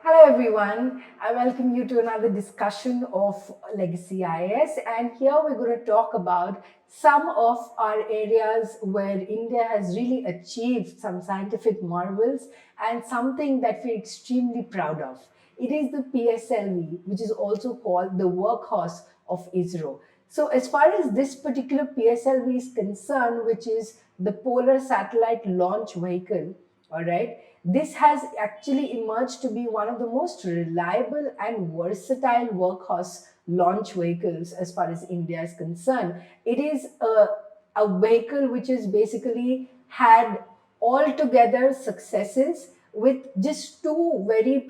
Hello everyone, I welcome you to another discussion of Legacy IAS, and here we're going to talk about some of our areas where India has really achieved some scientific marvels and something that we're extremely proud of. It is the PSLV, which is also called the Workhorse of ISRO. So as far as this particular PSLV is concerned, which is the Polar Satellite Launch Vehicle, all right, this has actually emerged to be one of the most reliable and versatile workhorse launch vehicles as far as India is concerned. It is a vehicle which has basically had altogether successes with just two very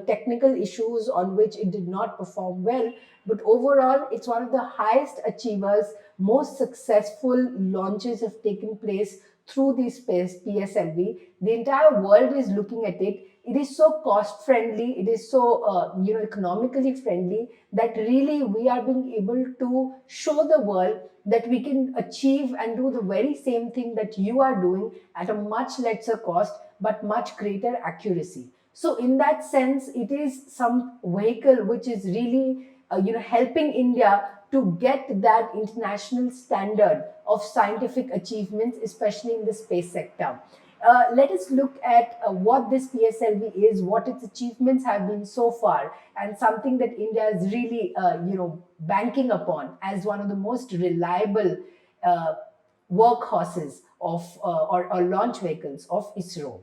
technical issues on which it did not perform well. But overall, it's one of the highest achievers, most successful launches have taken place through the space PSLV. The entire world is looking at it. It is so cost friendly. It is so economically friendly that really we are being able to show the world that we can achieve and do the very same thing that you are doing at a much lesser cost but much greater accuracy. So in that sense, it is some vehicle which is really helping India to get that international standard of scientific achievements, especially in the space sector. Let us look at what this PSLV is, what its achievements have been so far, and something that India is really, banking upon as one of the most reliable uh, workhorses of or launch vehicles of ISRO.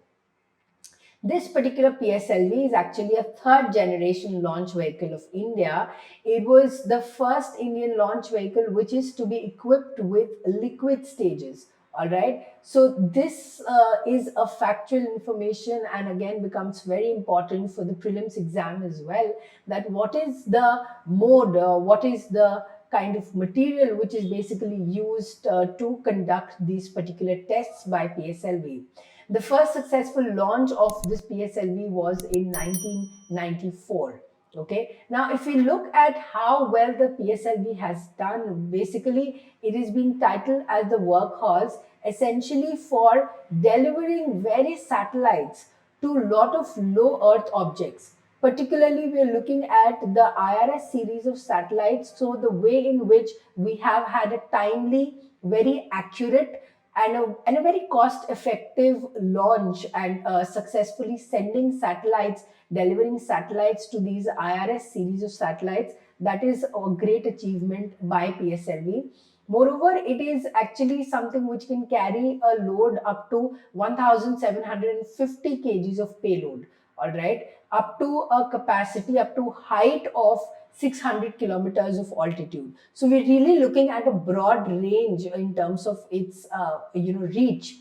This particular PSLV is actually a third generation launch vehicle of India. It was the first Indian launch vehicle which is to be equipped with liquid stages. All right. So this is a factual information and again becomes very important for the prelims exam as well. That what is the mode, what is the kind of material which is basically used to conduct these particular tests by PSLV. The first successful launch of this PSLV was in 1994. Okay. Now, if we look at how well the PSLV has done, basically it is being titled as the workhorse, essentially for delivering various satellites to a lot of low Earth objects. Particularly, we are looking at the IRS series of satellites. So, the way in which we have had a timely, very accurate, and a very cost effective launch and successfully sending satellites, delivering satellites to these IRS series of satellites. That is a great achievement by PSLV. Moreover, it is actually something which can carry a load up to 1750 kgs of payload. All right, up to a capacity, up to height of 600 kilometers of altitude. So we're really looking at a broad range in terms of its reach.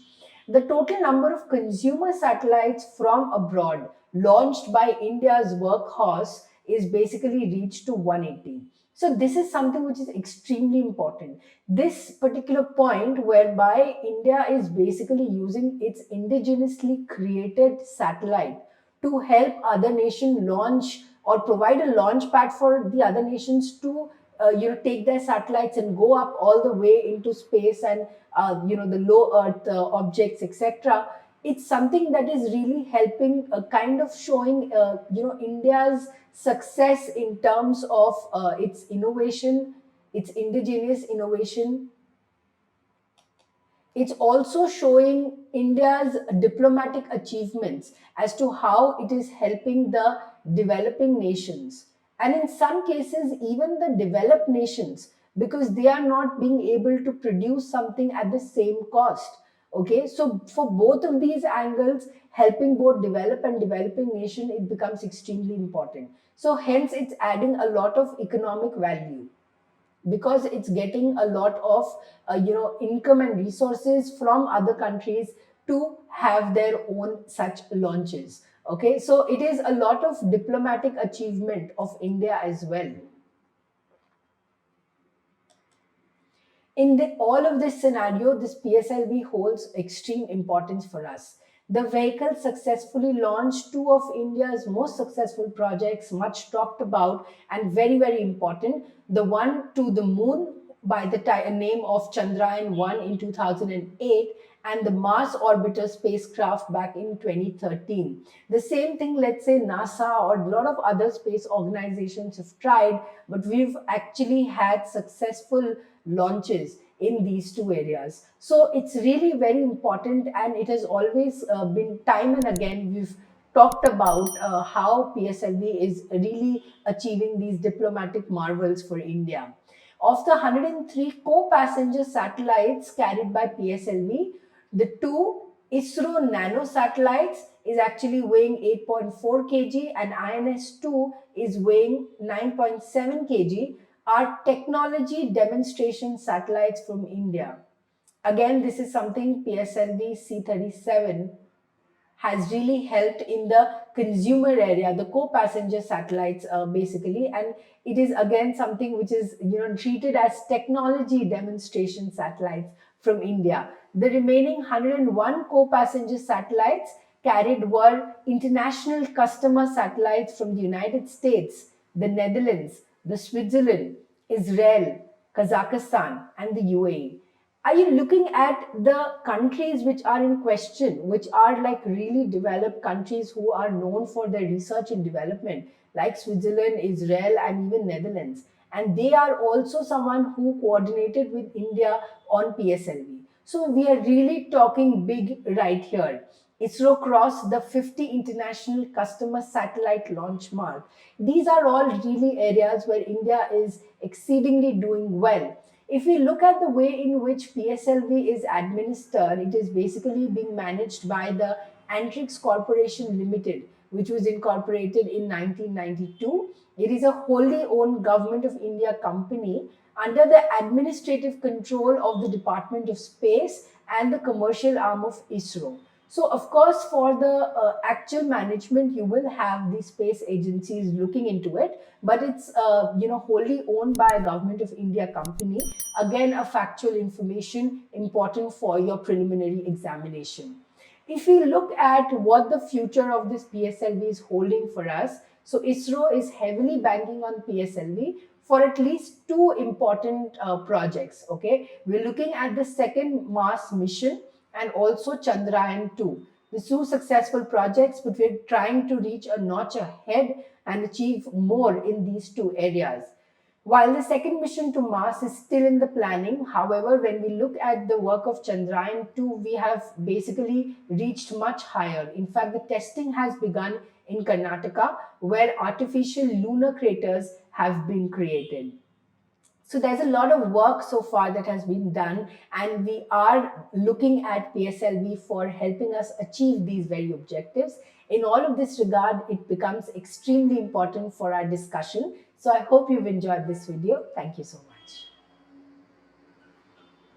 The total number of consumer satellites from abroad launched by India's workhorse is basically reached to 180. So this is something which is extremely important. This particular point whereby India is basically using its indigenously created satellite to help other nation launch or provide a launch pad for the other nations to take their satellites and go up all the way into space and the low earth objects, etc. It's something that is really helping kind of showing India's success in terms of its innovation, its indigenous innovation. It's also showing India's diplomatic achievements as to how it is helping the developing nations. And in some cases, even the developed nations, because they are not being able to produce something at the same cost. Okay, so for both of these angles, helping both develop and developing nation, it becomes extremely important. So hence, it's adding a lot of economic value because it's getting a lot of income and resources from other countries to have their own such launches. Okay, so it is a lot of diplomatic achievement of India as well. In all of this scenario, this PSLV holds extreme importance for us. The vehicle successfully launched two of India's most successful projects, much talked about and very, very important. The one to the moon by the name of Chandrayaan 1 in 2008, and the Mars Orbiter spacecraft back in 2013. The same thing, let's say NASA or a lot of other space organizations have tried, but we've actually had successful launches in these two areas. So it's really very important, and it has always been time and again we've talked about how PSLV is really achieving these diplomatic marvels for India. Of the 103 co-passenger satellites carried by PSLV, the two ISRO nano satellites is actually weighing 8.4 kg and INS-2 is weighing 9.7 kg are technology demonstration satellites from India. Again, this is something PSLV C-37 has really helped in the consumer area, the co-passenger satellites basically, and it is again something which is treated as technology demonstration satellites from India. The remaining 101 co-passenger satellites carried were international customer satellites from the United States, the Netherlands, the Switzerland, Israel, Kazakhstan, and the UAE. Are you looking at the countries which are in question, which are like really developed countries who are known for their research and development, like Switzerland, Israel, and even Netherlands? And they are also someone who coordinated with India on PSLV. So we are really talking big right here. ISRO crossed the 50 international customer satellite launch mark. These are all really areas where India is exceedingly doing well. If we look at the way in which PSLV is administered, it is basically being managed by the Antrix Corporation Limited, which was incorporated in 1992. It is a wholly owned Government of India company under the administrative control of the Department of Space and the commercial arm of ISRO. So, of course, for the actual management, you will have the space agencies looking into it, but it's wholly owned by a Government of India company. Again, a factual information important for your preliminary examination. If we look at what the future of this PSLV is holding for us, so ISRO is heavily banking on PSLV for at least two important projects. Okay, we're looking at the second Mars mission and also Chandrayaan-2. The two successful projects, but we're trying to reach a notch ahead and achieve more in these two areas. While the second mission to Mars is still in the planning, however, when we look at the work of Chandrayaan-2, we have basically reached much higher. In fact, the testing has begun in Karnataka, where artificial lunar craters have been created. So there's a lot of work so far that has been done, and we are looking at PSLV for helping us achieve these very objectives. In all of this regard, it becomes extremely important for our discussion. So I hope you've enjoyed this video. Thank you so much.